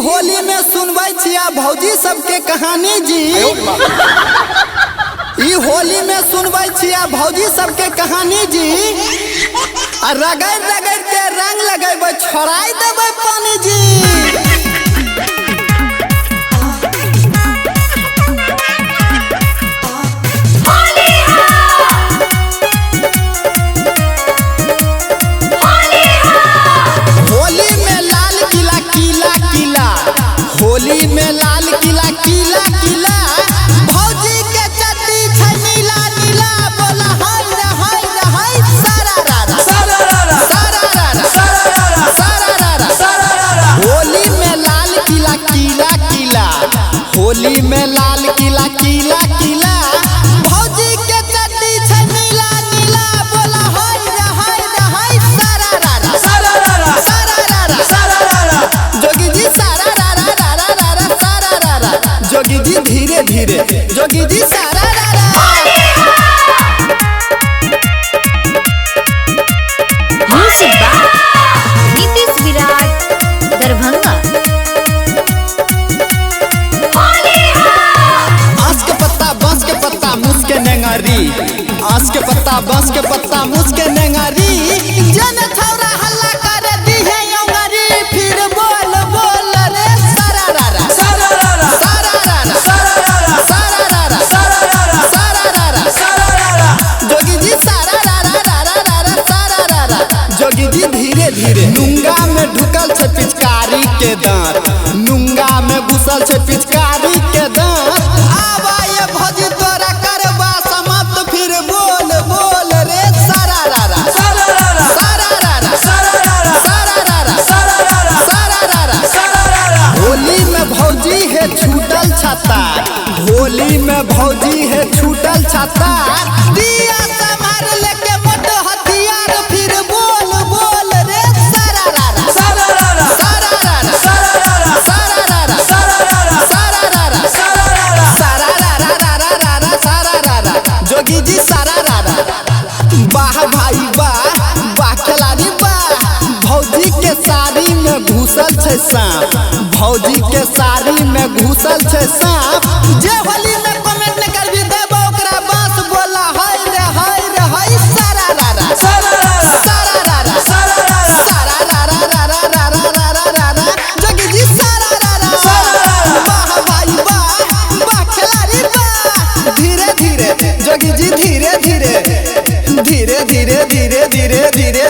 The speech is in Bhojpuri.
होली में सुनबै छिया भौजी सबके कहानी जी। ई होली में सुनबै छिया भौजी सबके कहानी जी। रगड़ रगड़ के रंग लगेबै छोड़ाई देबै पानी जी। होली में लाल किला किला किला भौजी के चट्टी छै नीला नीला बोला हाय रे हाय रे हाय सारा रारा सारा रारा सारा रारा सारा रारा सारा रारा सारा रारा। होली में लाल किला किला किला होली में लाल किला किला किला भौजी के चट्टी छै नीला नीला बोला हाय रे हाय सारा रारा सारा रारा सारा रारा सारा रारा। जोगी जी सारा जोगी जी धीरे धीरे जोगी जी सारा रारा। म्यूजिक बाय नीतीश विराट दरभंगा। आस के पत्ता बांस के पत्ता मुस्के नेंगारी आस के पत्ता बांस के पत्ता मुस्के नेंगारी जन छौरा हल्ला कर दी है योंगारी फिर बोल बोल रे सारा रारा सारा रारा सारा रारा सारा रारा सारा रारा सारा रारा सारा रारा सारा रारा। जोगी जी सारा रारा रारा रारा सारा रारा। जोगी जी धीरे धीरे नुंगा में ढुकल छै पिचकारी के दांत नुंगा में घुसल छै पिचकारी के दांत। आवा ये भौजी तोरा करबा समाप्त फिर बोल बोल रे सारा रारा सारा रारा सारा रारा सारा रारा सारा रारा सारा रारा सारा रारा सारा रारा। होली में भौजी है छूटल छाता होली में भौजी है छूटल छाता दिया समार लेके मोटो हथियार फिर बोल बोल रे सारा रारा सारा रारा सारा रारा सारा रारा सारा रारा सारा रारा सारा रारा सारा रारा सारा रारा रारा रारा सारा रारा। जोगी जी सारा रारा। वाह भाई वाह वाह खिलाड़ी वाह भौजी के साड़ी में घुसल छै सांप भौजी के साड़ी में घुसल छै सांप। जे होली में कमेंट न करबी देबो ओकरा बास बोला हाय रे हाय सारा रारा सारा रारा सारा रारा सारा रारा सारा रारा रारा रारा रारा रारा। जोगी जी सारा रारा सारा रारा। वाह भाई वाह वाह खिलाड़ी वाह धीरे धीरे जोगी जी धीरे धीरे धीरे धीरे धीरे धीरे धीरे